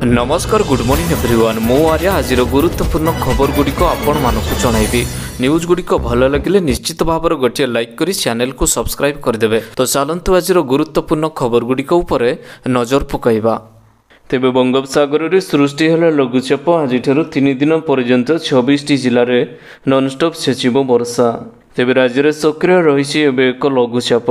नमस्कार good morning everyone मो आर्या आज गुरुत्वपूर्ण खबर गुड़िक आपण मानक जनइबी न्यूज गुड़िक भल लगे निश्चित भाव गोटे लाइक करी चैनल को सब्सक्राइब करदे। तो चलतु आज गुरुत्वपूर्ण खबर गुड़िक उपर नजर पकाइबा। तेबे बंगोपसागर में सृष्टि है लघुचाप आज 3 दिन पर्यंत 26 जिले में नॉनस्टॉप छेचिब वर्षा। तेबे राज्य में सक्रिय रही एक लघुचाप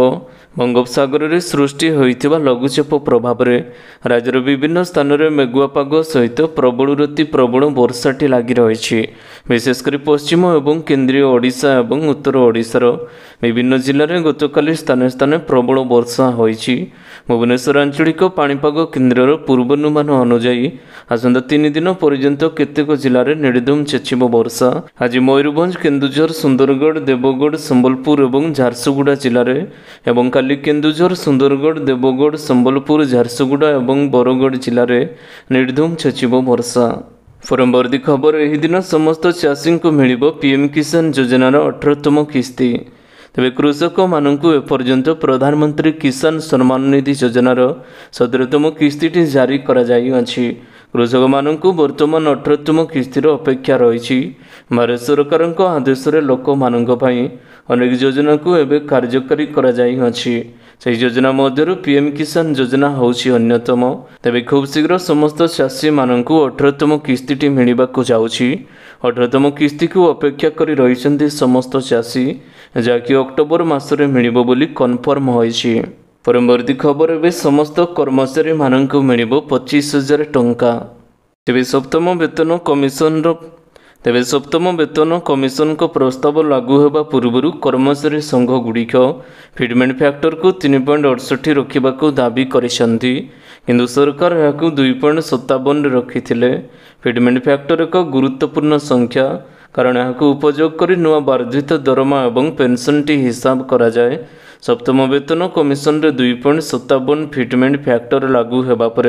बंगोपसागर में सृष्टि होता लघुचाप प्रभाव में राज्यर विभिन्न स्थान में मेघुआ पाग सहित प्रबल अति प्रबल वर्षाटी लगी रही। विशेषकर पश्चिम और केन्द्रीय ओडिशा और उत्तर ओडिशार विभिन्न जिले में गतकाली स्थान स्थान प्रबल वर्षा होईछि। भुवनेश्वर आंचलिक पाणीपाग केन्द्रर पूर्वानुमान अनुजाई आसंता 3 दिन पर्यंत केतेक जिले में निर्धूम छेचिब वर्षा। आज मयूरभंज, केन्दुझर, सुंदरगढ़, देवगढ़, संबलपुर और झारसुगुड़ा जिले में काली केन्दुझर, सुंदरगढ़, देवगढ़, संबलपुर, झारसुगुड़ा और बरगढ़ जिले में निर्धूम छेचिब वर्षा। परवर्ती खबर यही दिन समस्त चाषी को मिल पीएम किसान योजनार 18तम किस्ती। तेज कृषक मानू एपर्यंत प्रधानमंत्री किसान सम्मान निधि योजनार 17तम किस्ती जारी करा जाइछि। कृषक मानू वर्तमान 18तम किस्तीर अपेक्षा रही। भारत सरकार आदेश लोक मानक अनेक योजना को एवं कार्यकारी करा जाइछि। ସେହି योजना मध्य पीएम किसान योजना होउछि अन्यतम। तेबे खूब शीघ्र समस्त चाषी मानू 18तम किस्ती मिलवाक जाउछि। 18तम किस्ती को अपेक्षा करी रहिसेंति समस्त चाषी, जहाँकि अक्टोबर मासरे मिलिबो बोली कन्फर्म होइछि। परवर्ती खबर एवं समस्त कर्मचारी मानू मिलिबो 25,000 टंका। तेबे सप्तम वेतन कमिशन को प्रस्ताव लागू होगा पूर्व कर्मचारी संघ गुड़िक फिटमेंट फैक्टर को 3.68 रखा दाबी करिसेंति, किंतु सरकार यह 2.57 रखिथिले। फिटमेंट फैक्टर एक गुरुत्वपूर्ण संख्या, कारण यह उपयोग कर नुआ वर्धित दरमा और पेंशन टी हिसाब करा जाए। सप्तम वेतन कमिशन रे 2.57 फिटमेंट फैक्टर लागू होगा पर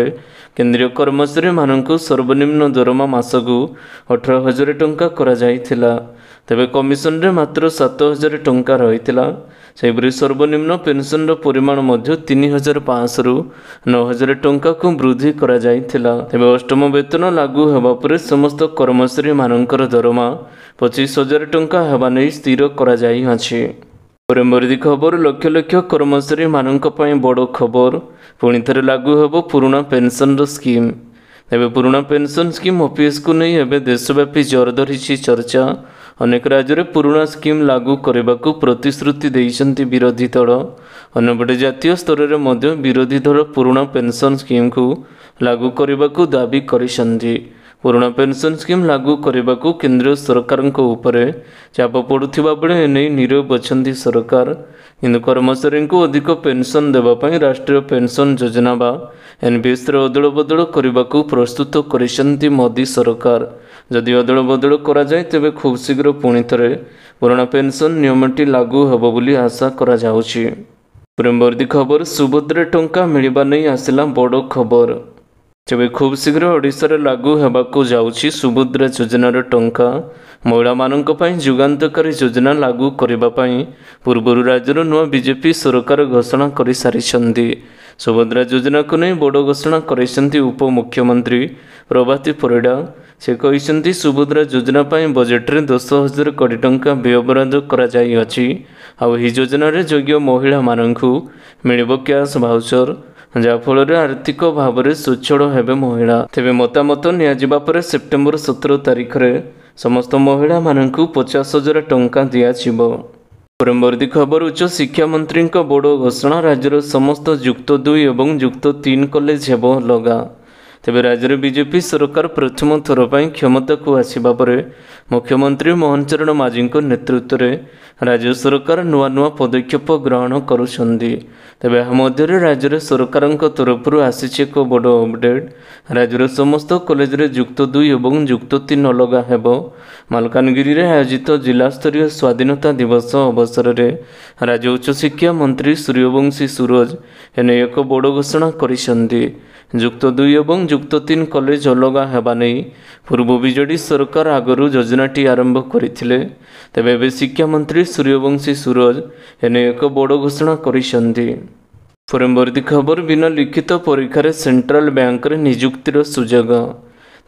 केंद्रीय कर्मचारी मानू सर्वनिम्न दरमा मासकू 18,000 टंका करा जाइथिला। तेबे कमिशन रे मात्र 7,000 टंका रहिथिला। सेहिपरि सर्वनिम्न पेंशन परिमाण मध्य 3,500 रु 9,000 टंका को वृद्धि करा जाइथिला। तेबे अष्टम वेतन लागू होगा पर समस्त कर्मचारी मानकर दरमा 25,000 टंका हेबा नै स्थिर करा जाइछि। परवर्ती खबर लक्ष लक्ष कर्मचारी मानक बड़ खबर, पुणी थे लागू होब पुराना पेंशन स्कीम। तेबे पुराना पेंशन स्कीम ओपीएस को नहीं एवं देशव्यापी जोर धरी चर्चा। अनेक राज्य में पुराना स्कीम लागू करने को प्रतिश्रुति देइछन्ति विरोधी दल। अन्यपटे जातीय स्तर में मध्य विरोधी दल पुराना पेंशन स्कीम को लागू करने को दाबी करिसेंति। पुराना पेंशन स्कीम लागू करने को केंद्र सरकार ऊपर चाप पड़ुवा बेले एने नीरव अछंती सरकार, किंतु कर्मचारी को अधिक पेंशन देवाई राष्ट्रीय पेंशन योजना बा एनपीएस अदल बदल करने को प्रस्तुत करिसेंति मोदी सरकार। जदि अदल बदल करा जाए तेबे खूब शीघ्र पुणी थे पुराना पेंशन नियमटी लागू होब बोली आशा करा जाउछि। परवर्ती खबर सुभद्रा टंका मिलवा नहीं आसिला बड़ खबर। तेबे खूब शीघ्र ओडिशा रे लागू होबाकू जाउछि सुभद्रा योजनार टंका। महिला मानक पई जुगान्तकारी योजना लागू करबा पई पूर्व राज्यर नुआ बीजेपी सरकार घोषणा कर सारिछन्ति। सुभद्रा योजना को नहीं बड़ घोषणा करिसेंति उपमुख्यमंत्री प्रभाती परिडा। से कहिसेंति सुभद्रा योजना पई बजेट रे 10,000 कोटी टंका व्ययबराद करा जाई अछि। आ एही योजना रे योग्य महिला मानकू मिलिबो कैश भाउचर, जहाँफल आर्थिक भाव में स्वच्छल हेबे महिला। तेबे मतामत नियाजिबा परे सेप्टेम्बर 17 तारिख रे समस्त महिला मानकू 50,000 टंका दियाजिबो। परवर्ती खबर उच्च शिक्षा मंत्री बड़ घोषणा, राज्यर समस्त युक्त 2 और युक्त 3 कॉलेज हेबो लगा। तेबे राज्य में बीजेपी सरकार प्रथम थर पर क्षमता को आसिबा परे मुख्यमंत्री मोहन चरण माझी नेतृत्व में राज्य सरकार नुआ नुआ पदक्षेप ग्रहण करुछन्ति। तेबे मध्य राज्य में सरकार तरफ आसी एक बड़ अपडेट। राज्यर समस्त कॉलेज रे युक्त 2 और युक्त 3 अलगा हेबो। मालकानगिरी रे आयोजित जिला स्तरीय स्वाधीनता दिवस अवसर में राज्य उच्च शिक्षा मंत्री सूर्यवंशी सूरज एने एक बड़ घोषणा करिसेंति। युक्त 2 और युक्त 3 कॉलेज अलगा हेबा नहीं पूर्व बीजेडी सरकार आगरू योजनाटी आरंभ करथिले। तेबे शिक्षा मंत्री सूर्यवंशी सूरज एने एक बड़ घोषणा करिसेंति। ପରବର୍ତ୍ତୀ ଖବର ବିନା ଲିଖିତ ପରୀକ୍ଷାରେ ସେଣ୍ଟ୍ରାଲ ବ୍ୟାଙ୍କରେ ନିଯୁକ୍ତିର ସୁଯୋଗ।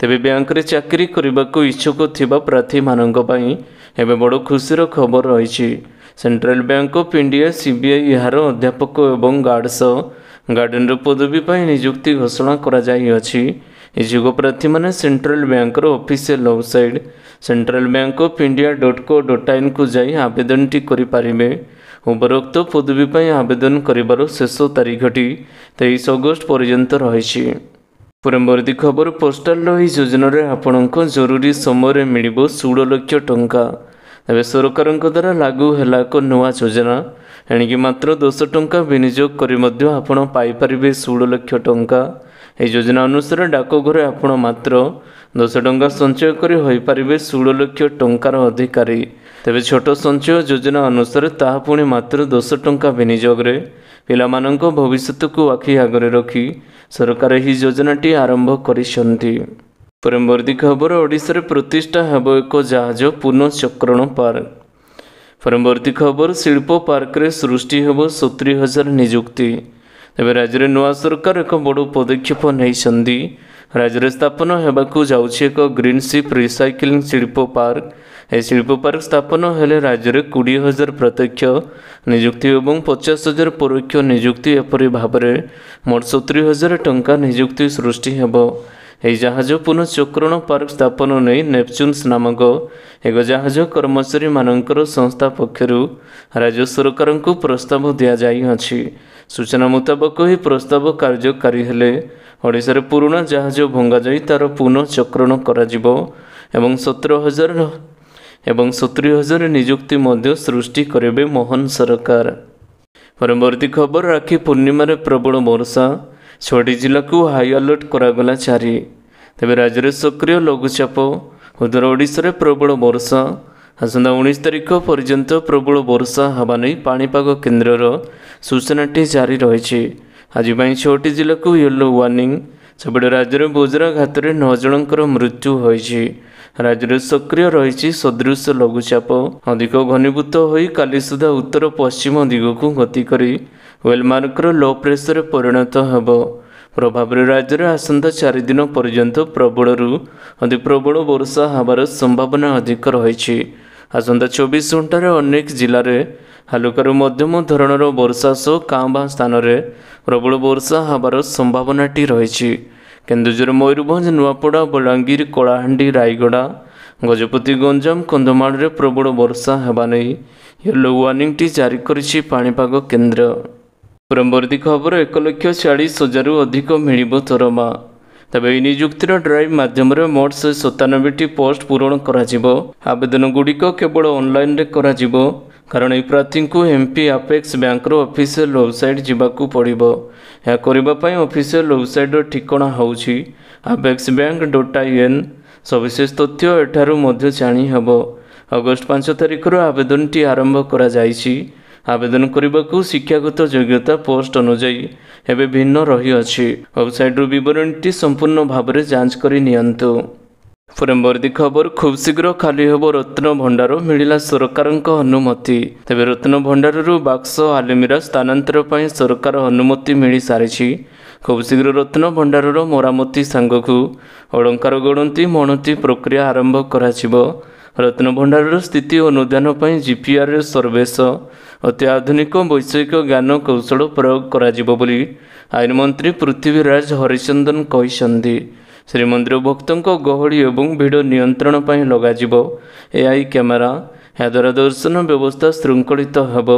ତେବେ ବ୍ୟାଙ୍କରେ ଚାକିରି କରିବାକୁ ଇଚ୍ଛୁକ ଥିବା ପ୍ରାର୍ଥୀମାନଙ୍କ ପାଇଁ ଏବେ ବଡ଼ ଖୁସିର ଖବର ରହିଛି। Central bank of India CBI ଏହାର ଅଧ୍ୟାପକ ଏବଂ ଗାର୍ଡେନର ପଦବୀ ପାଇଁ ନିଯୁକ୍ତି ଘୋଷଣା କରାଯାଇଅଛି। ଇଚ୍ଛୁକ ପ୍ରାର୍ଥୀମାନେ ସେଣ୍ଟ୍ରାଲ ବ୍ୟାଙ୍କର ଅଫିସିଆଲ ୱେବସାଇଟ୍ centralbankofIndia.co.in ଯାଇ ଆବେଦନଟି କରିପାରିବେ। ଉପରୋକ୍ତ ପଦବୀ ପାଇଁ ଆବେଦନ କରିବାର ଶେଷ ତାରିଖଟି 23 ଅଗଷ୍ଟ ପର୍ଯ୍ୟନ୍ତ ରହିଛି। ପରବର୍ତ୍ତୀ ଖବର ପୋଷ୍ଟାଲର ଏହି ଯୋଜନାରେ ଆପଣଙ୍କ ଜରୁରୀ ସମୟରେ ମିଳିବ 16 ଲକ୍ଷ ଟଙ୍କା। ଏବେ ସରକାରଙ୍କ ଦ୍ୱାରା ଲାଗୁ ହେଲା ଏକ ନୂଆ ଯୋଜନା। ଏଣିକି ମାତ୍ର 10 ଟଙ୍କା ବିନିଯୋଗ କରି ମଧ୍ୟ ଆପଣ ପାଇପାରିବେ 16 ଲକ୍ଷ ଟଙ୍କା। ଏହି ଯୋଜନା ଅନୁସାରେ ଡାକଘରେ ଆପଣ ମାତ୍ର 10 ଟଙ୍କା ସଞ୍ଚୟ କରି ହୋଇପାରିବେ 16 ଲକ୍ଷ ଟଙ୍କାର ଅଧିକାରୀ। ତେବେ ଛୋଟ ସଞ୍ଚୟ ଯୋଜନା ଅନୁସାରେ ତାହା ପୁଣି ମାତ୍ର 10 ଟଙ୍କା ବିନିଯୋଗରେ ପିଲାମାନଙ୍କ ଭବିଷ୍ୟତକୁ ଆଖି ଆଗରେ ରଖି ସରକାର ଏହି ଯୋଜନାଟି ଆରମ୍ଭ କରିଛନ୍ତି। ପରବର୍ତ୍ତୀ ଖବର ଓଡ଼ିଶାରେ ପ୍ରତିଷ୍ଠା ହେବ ଏକ ଜାହାଜ ପୁନଃଚକ୍ରଣ ପାର୍କ। ପରବର୍ତ୍ତୀ ଖବର ଶିଳ୍ପ ପାର୍କରେ ସୃଷ୍ଟି ହେବ 70,000 ନିଯୁକ୍ତି। ତେବେ ରାଜ୍ୟରେ ନୂଆ ସରକାର ଏକ ବଡ଼ ପଦକ୍ଷେପ ନେଇଛନ୍ତି। ରାଜ୍ୟରେ ସ୍ଥାପନ ହେବାକୁ ଯାଉଛି ଏକ ଗ୍ରୀନ୍ ସିପ୍ ରିସାଇକ୍ଲିଂ ଶିଳ୍ପ ପାର୍କ। ଏହି ଶିଳ୍ପ ପାର୍କ ସ୍ଥାପନ ହେଲେ ରାଜ୍ୟରେ 20,000 ପ୍ରତ୍ୟକ୍ଷ ନିଯୁକ୍ତି ଏବଂ 50,000 ପରୋକ୍ଷ ନିଯୁକ୍ତି ଏପରି ଭାବରେ ମୋଟ 70,000 ଟଙ୍କା ନିଯୁକ୍ତି ସୃଷ୍ଟି ହେବ। ଏହି ଜାହାଜ ପୁନଃଚକ୍ରଣ ପାର୍କ ସ୍ଥାପନ ନେଇ ନେପଚୁନ୍ସ ନାମକ ଏକ ଜାହାଜ କର୍ମଚାରୀମାନଙ୍କର ସଂସ୍ଥା ପକ୍ଷରୁ ରାଜ୍ୟ ସରକାରଙ୍କୁ ପ୍ରସ୍ତାବ ଦିଆଯାଇଅଛି। ସୂଚନା ମୁତାବକ ଏହି ପ୍ରସ୍ତାବ କାର୍ଯ୍ୟକାରୀ ହେଲେ ଓଡ଼ିଶାରେ ପୁରୁଣା ଜାହାଜ ଭଙ୍ଗାଯାଇ ତା'ର ପୁନଃଚକ୍ରଣ କରାଯିବ ଏବଂ 70,000 ନିଯୁକ୍ତି ମଧ୍ୟ ସୃଷ୍ଟି କରିବେ ମୋହନ ସରକାର। ପରବର୍ତ୍ତୀ ଖବର ରାକ୍ଷୀ ପୂର୍ଣ୍ଣିମାରେ ପ୍ରବଳ ବର୍ଷା, 6ଟି ଜିଲ୍ଲାକୁ ହାଇ ଆଲର୍ଟ କରାଗଲା ଜାରି। ତେବେ ରାଜ୍ୟରେ ସକ୍ରିୟ ଲଘୁଚାପ, ଉତ୍ତର ଓଡ଼ିଶାରେ ପ୍ରବଳ ବର୍ଷା। ଆସନ୍ତା 19 ତାରିଖ ପର୍ଯ୍ୟନ୍ତ ପ୍ରବଳ ବର୍ଷା ହେବା ନେଇ ପାଣିପାଗ କେନ୍ଦ୍ରର ସୂଚନାଟି ଜାରି ରହିଛି। ଆଜି ପାଇଁ 6ଟି ଜିଲ୍ଲାକୁ ୟେଲୋ ୱାର୍ଣ୍ଣିଂ। ସେପଟେ ରାଜ୍ୟରେ ବଜ୍ରାଘାତରେ 9 ଜଣଙ୍କର ମୃତ୍ୟୁ ହୋଇଛି। ରାଜ୍ୟରେ ସକ୍ରିୟ ରହିଛି ସଦୃଶ ଲଘୁଚାପ। ଅଧିକ ଘନୀଭୂତ ହୋଇ କାଲି ସୁଦ୍ଧା ଉତ୍ତର ପଶ୍ଚିମ ଦିଗକୁ ଗତି କରି ୱେଲମାର୍କର ଲୋ ପ୍ରେସରରେ ପରିଣତ ହେବ। ପ୍ରଭାବରେ ରାଜ୍ୟରେ ଆସନ୍ତା 4 ଦିନ ପର୍ଯ୍ୟନ୍ତ ପ୍ରବଳରୁ ଅତି ପ୍ରବଳ ବର୍ଷା ହେବାର ସମ୍ଭାବନା ଅଧିକ ରହିଛି। ଆସନ୍ତା 24 ଘଣ୍ଟାରେ ଅନେକ ଜିଲ୍ଲାରେ ହାଲୁକାରୁ ମଧ୍ୟମ ଧରଣର ବର୍ଷା ସହ କାଁ ଭାଁ ସ୍ଥାନରେ ପ୍ରବଳ ବର୍ଷା ହେବାର ସମ୍ଭାବନାଟି ରହିଛି। କେନ୍ଦୁଝର, ମୟୂରଭଞ୍ଜ, ନୂଆପଡ଼ା, ବଲାଙ୍ଗୀର, କଳାହାଣ୍ଡି, ରାୟଗଡ଼ା, ଗଜପତି, ଗଞ୍ଜାମ, କନ୍ଧମାଳରେ ପ୍ରବଳ ବର୍ଷା ହେବା ନେଇ ୟେଲୋ ୱାର୍ଣ୍ଣିଂଟି ଜାରି କରିଛି ପାଣିପାଗ କେନ୍ଦ୍ର। ପରବର୍ତ୍ତୀ ଖବର 1,40,000ରୁ ଅଧିକ ମିଳିବ ଦରମା। ତେବେ ଏହି ନିଯୁକ୍ତିର ଡ୍ରାଇଭ୍ ମାଧ୍ୟମରେ ମୋଟ 197ଟି ପୋଷ୍ଟ ପୂରଣ କରାଯିବ। ଆବେଦନଗୁଡ଼ିକ କେବଳ ଅନଲାଇନ୍ରେ କରାଯିବ, କାରଣ ଏହି ପ୍ରାର୍ଥୀଙ୍କୁ MP ଆପେକ୍ସ ବ୍ୟାଙ୍କର ଅଫିସିଆଲ ୱେବସାଇଟ୍ ଯିବାକୁ ପଡ଼ିବ। ଏହା କରିବା ପାଇଁ ଅଫିସିଆଲ ୱେବସାଇଟ୍ର ଠିକଣା ହେଉଛି apexbank.in। ସବିଶେଷ ତଥ୍ୟ ଏଠାରୁ ମଧ୍ୟ ଜାଣି ହେବ। ଅଗଷ୍ଟ 5 ତାରିଖରୁ ଆବେଦନଟି ଆରମ୍ଭ କରାଯାଇଛି। ଆବେଦନ କରିବାକୁ ଶିକ୍ଷାଗତ ଯୋଗ୍ୟତା ପୋଷ୍ଟ ଅନୁଯାୟୀ ଏବେ ଭିନ୍ନ ରହିଅଛି। ୱେବସାଇଟ୍ରୁ ବିବରଣୀଟି ସମ୍ପୂର୍ଣ୍ଣ ଭାବରେ ଯାଞ୍ଚ କରି ନିଅନ୍ତୁ। ପରବର୍ତ୍ତୀ ଖବର ଖୁବ୍ ଶୀଘ୍ର ଖାଲି ହେବ ରତ୍ନ ଭଣ୍ଡାର, ମିଳିଲା ସରକାରଙ୍କ ଅନୁମତି। ତେବେ ରତ୍ନ ଭଣ୍ଡାରରୁ ବାକ୍ସ ଆଲମିରା ସ୍ଥାନାନ୍ତର ପାଇଁ ସରକାର ଅନୁମତି ମିଳିସାରିଛି। ଖୁବ୍ ଶୀଘ୍ର ରତ୍ନ ଭଣ୍ଡାରର ମରାମତି ସାଙ୍ଗକୁ ଅଳଙ୍କାର ଗଣତି ମଣତି ପ୍ରକ୍ରିୟା ଆରମ୍ଭ କରାଯିବ। ରତ୍ନ ଭଣ୍ଡାରର ସ୍ଥିତି ଅନୁଧ୍ୟାନ ପାଇଁ GPRS ସର୍ଭେସ ଅତି ଆଧୁନିକ ବୈଷୟିକ ଜ୍ଞାନ କୌଶଳ ପ୍ରୟୋଗ କରାଯିବ ବୋଲି ଆଇନମନ୍ତ୍ରୀ ପୃଥ୍ୱୀରାଜ ହରିଚନ୍ଦନ କହିଛନ୍ତି। ଶ୍ରୀମନ୍ଦିର ଭକ୍ତଙ୍କ ଗହଳି ଏବଂ ଭିଡ଼ ନିୟନ୍ତ୍ରଣ ପାଇଁ ଲଗାଯିବ AI କ୍ୟାମେରା। ଏହାଦ୍ୱାରା ଦର୍ଶନ ବ୍ୟବସ୍ଥା ଶୃଙ୍ଖଳିତ ହେବ।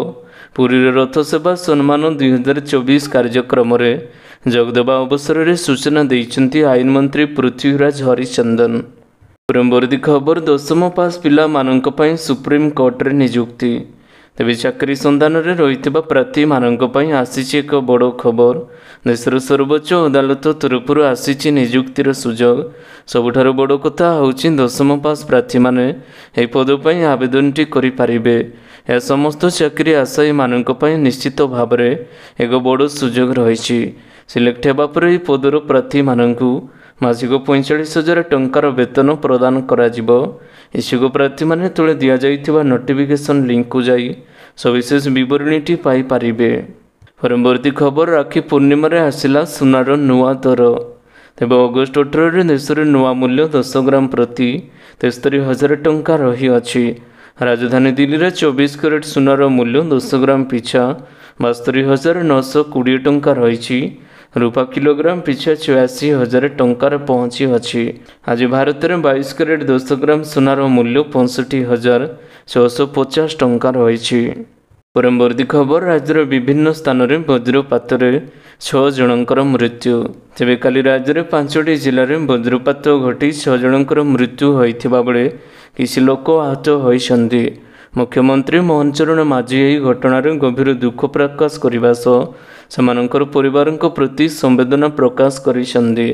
ପୁରୀରେ ରଥ ସେବା ସମ୍ମାନ 2024 କାର୍ଯ୍ୟକ୍ରମରେ ଯୋଗଦେବା ଅବସରରେ ସୂଚନା ଦେଇଛନ୍ତି ଆଇନମନ୍ତ୍ରୀ ପୃଥ୍ୱୀରାଜ ହରିଚନ୍ଦନ। ପରବର୍ତ୍ତୀ ଖବର 10ମ ପାସ୍ ପିଲାମାନଙ୍କ ପାଇଁ ସୁପ୍ରିମକୋର୍ଟରେ ନିଯୁକ୍ତି। ତେବେ ଚାକିରି ସନ୍ଧାନରେ ରହିଥିବା ପ୍ରାର୍ଥୀମାନଙ୍କ ପାଇଁ ଆସିଛି ଏକ ବଡ଼ ଖବର। ଦେଶର ସର୍ବୋଚ୍ଚ ଅଦାଲତ ତରଫରୁ ଆସିଛି ନିଯୁକ୍ତିର ସୁଯୋଗ। ସବୁଠାରୁ ବଡ଼ କଥା ହେଉଛି 10ମ ପାସ୍ ପ୍ରାର୍ଥୀମାନେ ଏହି ପଦ ପାଇଁ ଆବେଦନଟି କରିପାରିବେ। ଏହା ସମସ୍ତ ଚାକିରି ଆଶାୟୀମାନଙ୍କ ପାଇଁ ନିଶ୍ଚିତ ଭାବରେ ଏକ ବଡ଼ ସୁଯୋଗ ରହିଛି। ସିଲେକ୍ଟ ହେବା ପରେ ଏହି ପଦର ପ୍ରାର୍ଥୀମାନଙ୍କୁ ମାସିକ 45,000 ଟଙ୍କାର ବେତନ ପ୍ରଦାନ କରାଯିବ। ଇଚ୍ଛୁକ ପ୍ରାର୍ଥୀମାନେ ତଳେ ଦିଆଯାଇଥିବା ନୋଟିଫିକେସନ୍ ଲିଙ୍କକୁ ଯାଇ ସବିଶେଷ ବିବରଣୀଟି ପାଇପାରିବେ। परवर्ती खबर राखी पूर्णिमार आसला सुनार नुआ दर। तेज अगस्ट 18 देश में नुआ मूल्य 10 ग्राम प्रति 73,000 टंका रही अछि। राजधानी दिल्ली में 24 कैरेट सुनार मूल्य 10 ग्राम पिछा 72,920 टंका रही। रूपा किलोग्राम पिछा 86,000 टंकार पहुँची अछि। आज भारत में 22 कैरेट 10 ग्राम सुनार मूल्य 65,650 टंका रही। परवर्ती खबर राज्यर विभिन्न स्थान में वज्रपात 6 जनकर मृत्यु। तेज काली राज्य में 5टी जिले में वज्रपात घटी 6 जनकर मृत्यु होता बेले किसी लोक आहत होती। मुख्यमंत्री मोहन चरण माझी यह घटनार गभीर दुख प्रकाश करने सह परिवार प्रति संवेदना प्रकाश करिसेंति।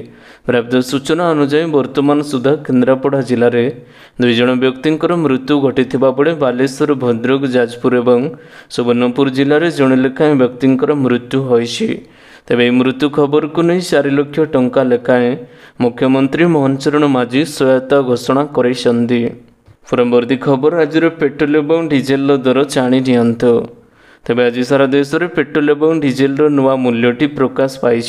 प्राप्त सूचना अनुसार वर्तमान सुधा केन्द्रापड़ा जिले में 2 जन व्यक्तिंकर मृत्यु घटी बेले बालेश्वर भद्रक जाजपुर और सुवर्णपुर जिले में जड़े लेखाएं व्यक्तिंकर मृत्यु होइछि। तेबे मृत्यु खबर को नहीं 4 लाख टंका लेखाएं मुख्यमंत्री मोहन चरण माझी सहायता घोषणा करिसेंति। परवर्ती खबर राज्य पेट्रोल और डीजेल दर छाणी नियंतु। तेबे आज सारा देश में पेट्रोल और डीजेल नुआ मूल्यटी प्रकाश पाई।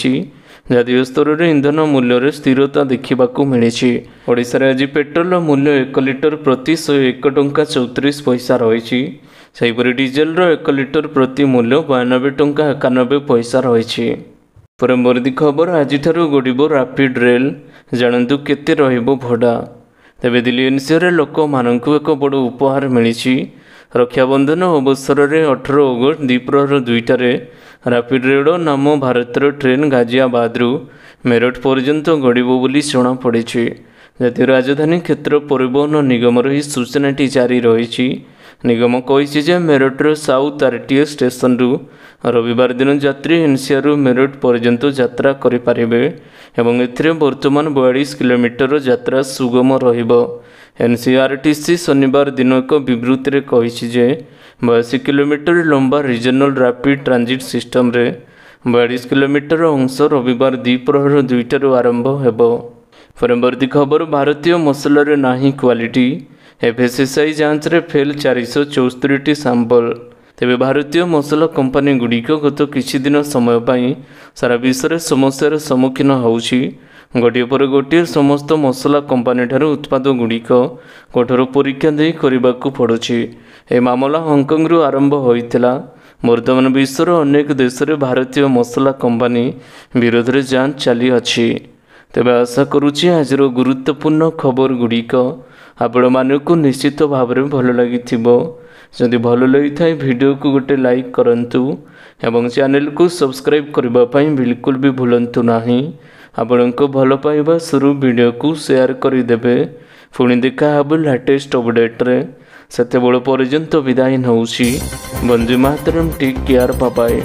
जातीय स्तर में इंधन मूल्य स्थिरता देखा मिली। ओडिशा रे आज पेट्रोल मूल्य 1 लिटर प्रति 101 टंका 34 पैसा रही। सेहीपरि डीजेल 1 लिटर प्रति मूल्य 92 टंका 91 पैसा रही। परवर्ती खबर आज गड़ब रैपिड रेल जानतु केते रहिबो भड़ा। तेबे दिल्ली एनसीआर लोक मानक एक बड़ उपहार मिली। रक्षाबंधन अवसर में 18 अगस्त द्विप्रहर 2टारे रैपिड रेल नाम भारतर ट्रेन गाजियाबाद मेरठ पर्यंत गड़ब बोली जमापड़ी। जातीय राजधानी क्षेत्र परिवहन निगमर ही सूचनाटी जारी रही। निगम कही मेरठर साउथ आरटीएस स्टेशन रविवार दिन यात्री एनसीआर मेरठ पर्यंत यात्रा करें एवं एथिरे वर्तमान 42 किलोमीटर यात्रा सुगम रहिबो। एनसीआरटीसी शनिवार दिन एक विवृत्ति में कही 82 किलोमीटर लंबा रिजनल रैपिड ट्रांजिट सिस्टम रे 42 किलोमीटर अंश रविवार द्विप्रहर 2टारू आरंभ हेबो। परवर्ती खबर भारतीय मसलार नाही क्वालिटी एफएसएसआई जांच रे फेल 474 सैंपल। तेबे भारतीय मसला कंपानी गुड़िक गत किछि दिन समय पाई सारा विश्व में समस्यार सम्मुखीन होउछि। गोटे पर गोटे समस्त मसला कंपानी ठार उत्पाद गुड़िक कठोर परीक्षा दे करबाकू पड़ुछि। ए मामला हांगकांग आरंभ होइतिला। वर्तमान विश्वर अनेक देश में भारतीय मसला कंपानी विरोध में जांच चली अछि। तेबे आशा करुछि आजर गुरुत्वपूर्ण खबर गुड़िक आपण मानकु निश्चित भाव में भल लगिथिबो। जदि भल लगी थाए वीडियो को गोटे लाइक करंतु एवं चैनल को सब्सक्राइब करबा पई बिल्कुल भी भूलंतु नाही। आपनको भल पाइबा शुरू वीडियो को शेयर करदेवे। पुणी देखा हब लेटेस्ट अपडेट रे। सेते बड़ पर्यंत विदाय नौछि। वंदे मातरम। Take care. Bye bye.